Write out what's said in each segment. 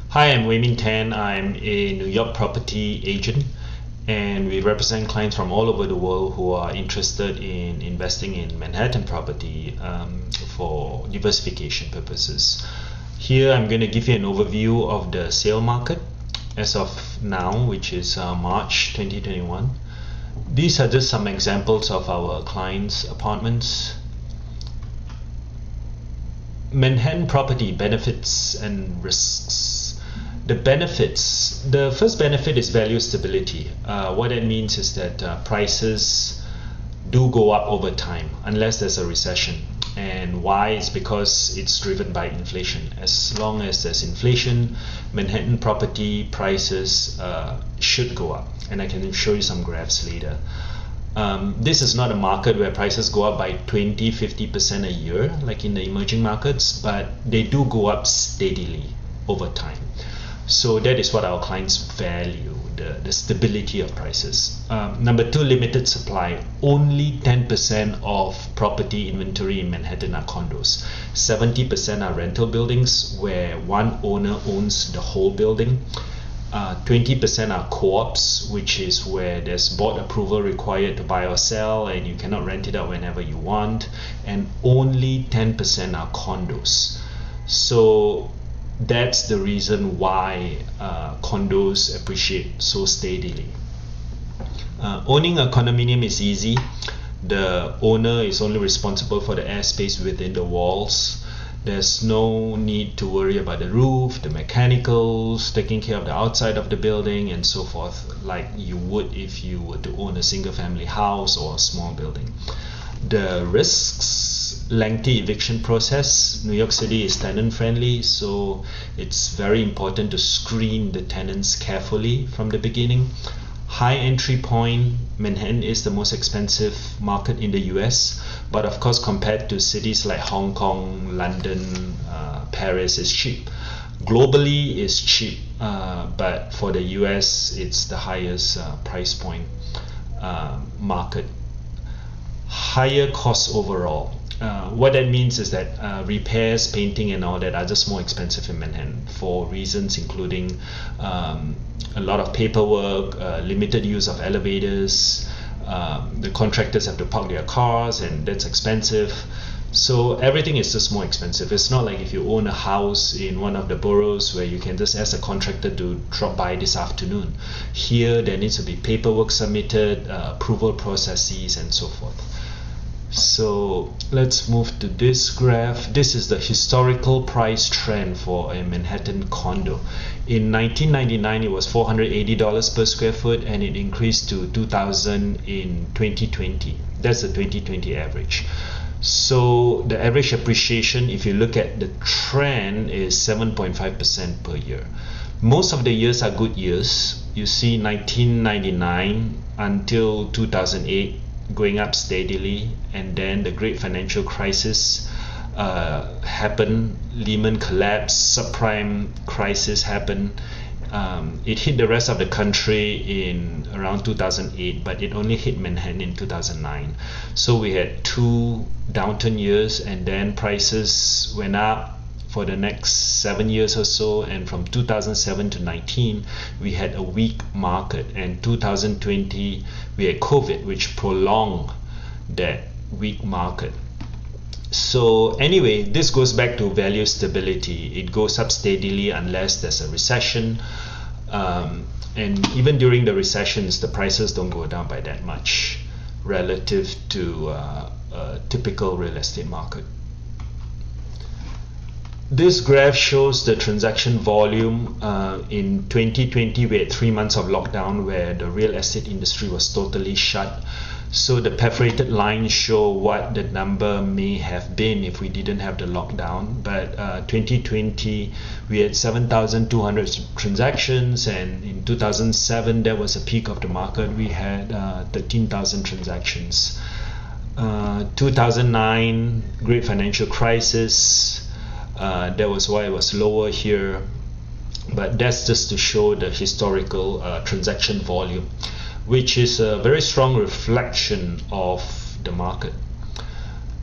Hi, I'm Weimin Tan. I'm a New York property agent, and we represent clients from all over the world who are interested in investing in Manhattan property for diversification purposes. Here, I'm going to give you an overview of the sale market as of now, which is March 2021. These are just some examples of our clients' apartments. Manhattan property benefits and risks. The first benefit is value stability. What that means is that prices do go up over time unless there's a recession. And why? It's because it's driven by inflation. As long as there's inflation, Manhattan property prices should go up. And I can show you some graphs later. This is not a market where prices go up by 20-50% a year like in the emerging markets, but they do go up steadily over time. So that is what our clients value, the stability of prices. Number two, limited supply. Only 10% of property inventory in Manhattan are condos. 70% are rental buildings where one owner owns the whole building. 20% are co-ops, which is where there's board approval required to buy or sell, and you cannot rent it out whenever you want. And only 10% are condos. So that's the reason why condos appreciate so steadily. Owning a condominium is easy. The owner is only responsible for the airspace within the walls. There's no need to worry about the roof, the mechanicals, taking care of the outside of the building, and so forth, like you would if you were to own a single-family house or a small building. The risks: lengthy eviction process. New York City is tenant-friendly, so it's very important to screen the tenants carefully from the beginning. High entry point. Manhattan is the most expensive market in the US, but of course compared to cities like Hong Kong, London, Paris, it's cheap. Globally it's cheap, but for the US it's the highest price point market. Higher cost overall. What that means is that repairs, painting and all that are just more expensive in Manhattan for reasons including a lot of paperwork, limited use of elevators, the contractors have to park their cars and that's expensive. So everything is just more expensive. It's not like if you own a house in one of the boroughs where you can just ask a contractor to drop by this afternoon. Here there needs to be paperwork submitted, approval processes and so forth. So let's move to this graph. This is the historical price trend for a Manhattan condo. In 1999 it was $480 per square foot, and it increased to $2,000 in 2020. That's the 2020 average. So the average appreciation, if you look at the trend, is 7.5% per year. Most of the years are good years. You see 1999 until 2008 going up steadily, and then the great financial crisis happened. Lehman collapsed, subprime crisis happened. It hit the rest of the country in around 2008, but it only hit Manhattan in 2009. So we had two downturn years, and then prices went up for the next 7 years or so, and from 2007 to 19 we had a weak market, and 2020 we had COVID, which prolonged that weak market. So anyway, this goes back to value stability. It goes up steadily unless there's a recession, and even during the recessions the prices don't go down by that much relative to a typical real estate market. This graph shows the transaction volume. In 2020 we had 3 months of lockdown where the real estate industry was totally shut. So the perforated lines show what the number may have been if we didn't have the lockdown. But 2020 we had 7,200 transactions, and in 2007 that was a peak of the market. We had 13,000 transactions. 2009 great financial crisis. That was why it was lower here, but that's just to show the historical transaction volume, which is a very strong reflection of the market.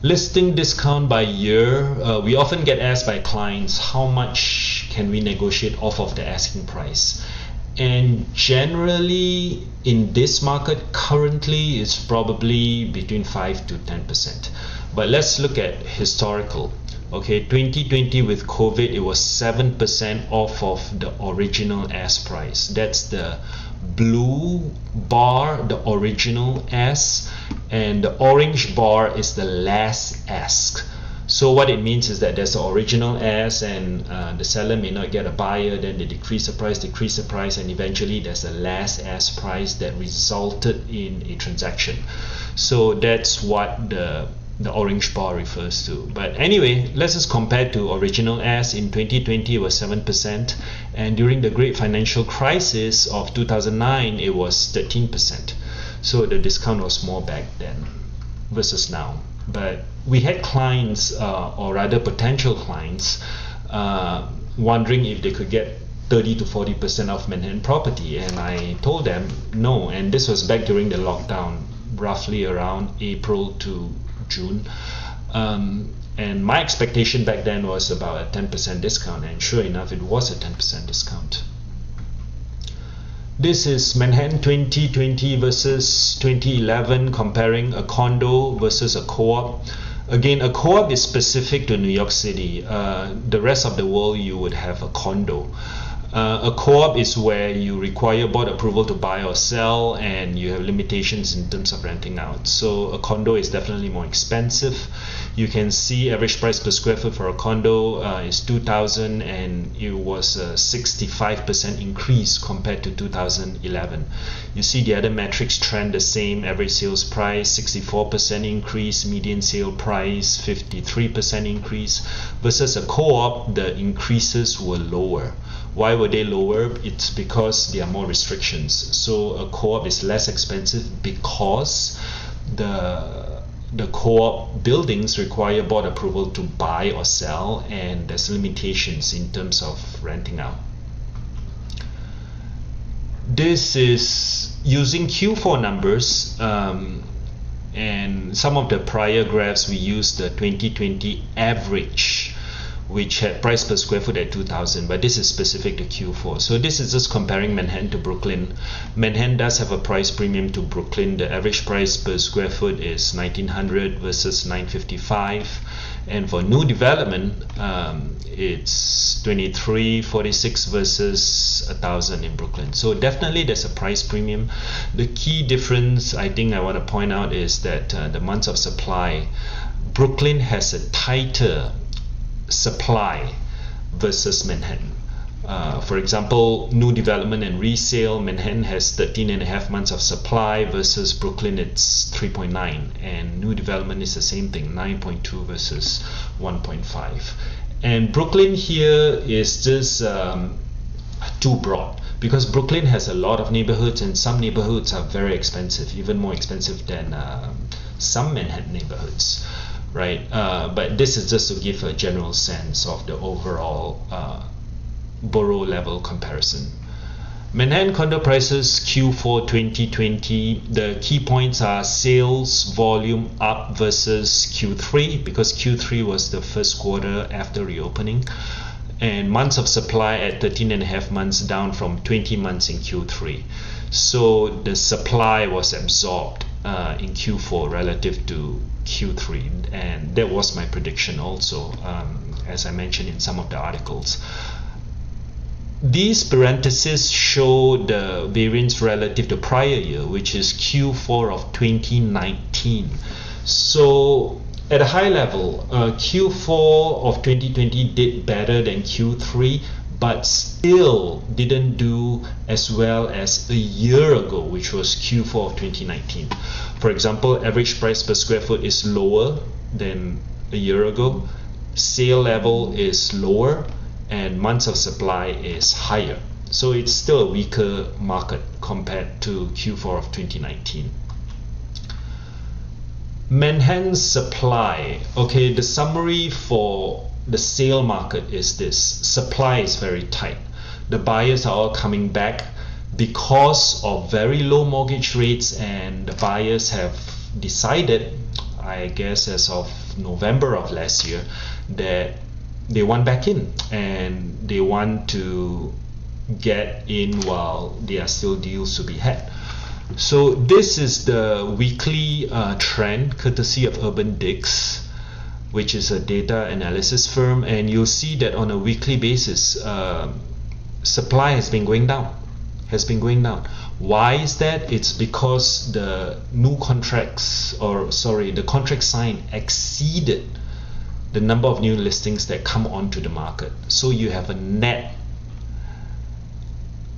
Listing discount by year. We often get asked by clients, how much can we negotiate off of the asking price? And generally in this market currently it's probably between 5 to 10%. But let's look at historical. Okay, 2020 with COVID, it was 7% off of the original ask price. That's the blue bar, the original ask, and the orange bar is the last ask. So what it means is that there's the original ask, and the seller may not get a buyer, then they decrease the price, and eventually there's a last ask price that resulted in a transaction. So that's what the orange bar refers to. But anyway, let's just compare to original ask. In 2020 it was 7%, and during the great financial crisis of 2009 it was 13%. So the discount was more back then versus now. But we had clients, or rather potential clients, wondering if they could get 30 to 40% off Manhattan property, and I told them no. And this was back during the lockdown, roughly around April to June, and my expectation back then was about a 10% discount, and sure enough it was a 10% discount. This is Manhattan 2020 versus 2011, comparing a condo versus a co-op. Again, a co-op is specific to New York City. The rest of the world you would have a condo. A co-op is where you require board approval to buy or sell, and you have limitations in terms of renting out. So a condo is definitely more expensive. You can see average price per square foot for a condo is $2,000, and it was a 65% increase compared to 2011. You see the other metrics trend the same. Average sales price 64% increase, median sale price 53% increase, versus a co-op the increases were lower. Why were they lower? It's because there are more restrictions. So a co-op is less expensive because the co-op buildings require board approval to buy or sell, and there's limitations in terms of renting out. This is using Q4 numbers, and some of the prior graphs we used the 2020 average, which had price per square foot at $2,000, but this is specific to Q4. So this is just comparing Manhattan to Brooklyn. Manhattan does have a price premium to Brooklyn. The average price per square foot is $1,900 versus $955, and for new development it's $2,346 versus $1,000 in Brooklyn. So definitely there's a price premium. The key difference I think I want to point out is that the months of supply, Brooklyn has a tighter supply versus Manhattan. For example, new development and resale, Manhattan has 13.5 months of supply versus Brooklyn it's 3.9, and new development is the same thing, 9.2 versus 1.5. And Brooklyn here is just too broad, because Brooklyn has a lot of neighborhoods, and some neighborhoods are very expensive, even more expensive than some Manhattan neighborhoods. Right, but this is just to give a general sense of the overall borough level comparison. Manhattan condo prices Q4 2020, the key points are sales volume up versus Q3, because Q3 was the first quarter after reopening, and months of supply at 13.5 months, down from 20 months in Q3. So the supply was absorbed in Q4 relative to Q3, and that was my prediction also, as I mentioned in some of the articles. These parentheses show the variance relative to prior year, which is Q4 of 2019. So at a high level, Q4 of 2020 did better than Q3, but still didn't do as well as a year ago, which was Q4 of 2019. For example, average price per square foot is lower than a year ago, sale level is lower, and months of supply is higher. So it's still a weaker market compared to Q4 of 2019. Manhattan supply. Okay, the summary for the sale market is this: supply is very tight. The buyers are all coming back because of very low mortgage rates, and the buyers have decided, I guess as of November of last year, that they want back in, and they want to get in while there are still deals to be had. So this is the weekly trend, courtesy of Urban Dix, which is a data analysis firm, and you'll see that on a weekly basis, supply has been going down. Why is that? It's because the new contracts, the contract signed exceeded the number of new listings that come onto the market. So you have a net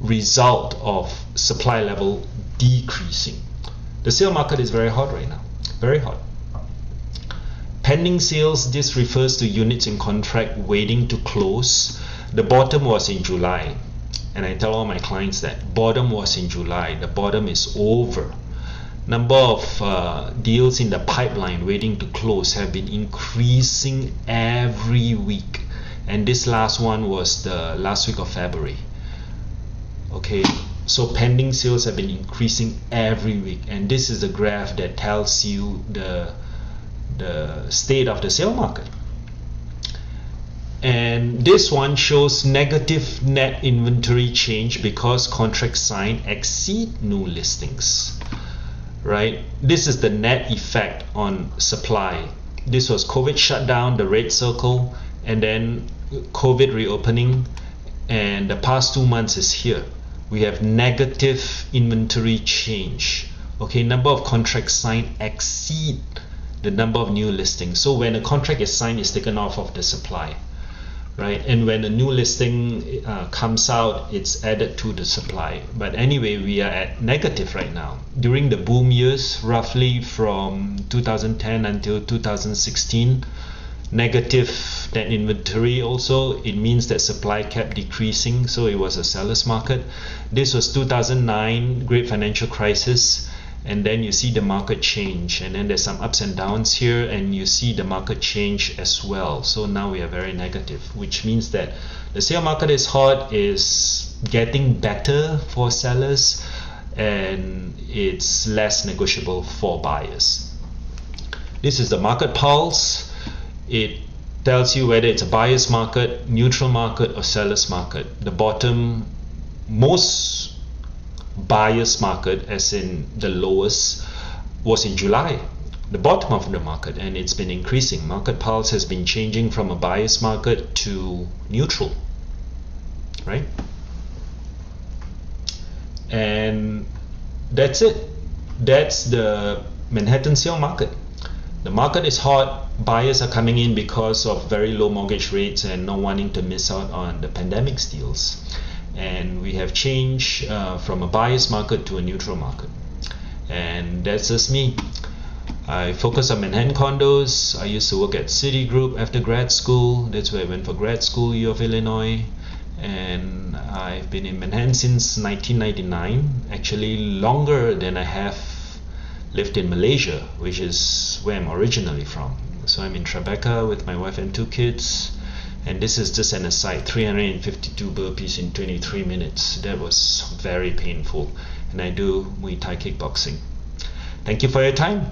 result of supply level decreasing. The sale market is very hot right now, very hot. Pending sales, this refers to units in contract waiting to close. The bottom was in July, and I tell all my clients that bottom was in July. The bottom is over. Number of deals in the pipeline waiting to close have been increasing every week, and this last one was the last week of February. Okay, so pending sales have been increasing every week, and this is a graph that tells you the state of the sale market. And this one shows negative net inventory change because contracts signed exceed new listings, right? This is the net effect on supply. This was COVID shutdown, the red circle, and then COVID reopening, and the past 2 months is here. We have negative inventory change. Okay, number of contracts signed exceed the number of new listings. So when a contract is signed, it's taken off of the supply, right? And when a new listing comes out, it's added to the supply. But anyway, we are at negative right now. During the boom years, roughly from 2010 until 2016, negative net inventory also. It means that supply kept decreasing, so it was a seller's market. This was 2009, great financial crisis, and then you see the market change, and then there's some ups and downs here, and you see the market change as well. So now we are very negative, which means that the sale market is hot, is getting better for sellers, and it's less negotiable for buyers. This is the market pulse. It tells you whether it's a buyer's market, neutral market, or seller's market. The bottom, most buyer's market, as in the lowest, was in July, the bottom of the market, and it's been increasing. Market pulse has been changing from a buyer's market to neutral, right? And that's it. That's the Manhattan sale market. The market is hot. Buyers are coming in because of very low mortgage rates and not wanting to miss out on the pandemic deals. And we have changed from a buyer's market to a neutral market. And that's just me. I focus on Manhattan condos. I used to work at Citigroup after grad school. That's where I went for grad school, U of Illinois. And I've been in Manhattan since 1999, actually longer than I have lived in Malaysia, which is where I'm originally from. So I'm in Tribeca with my wife and 2 kids. And this is just an aside, 352 burpees in 23 minutes. That was very painful. And I do Muay Thai kickboxing. Thank you for your time.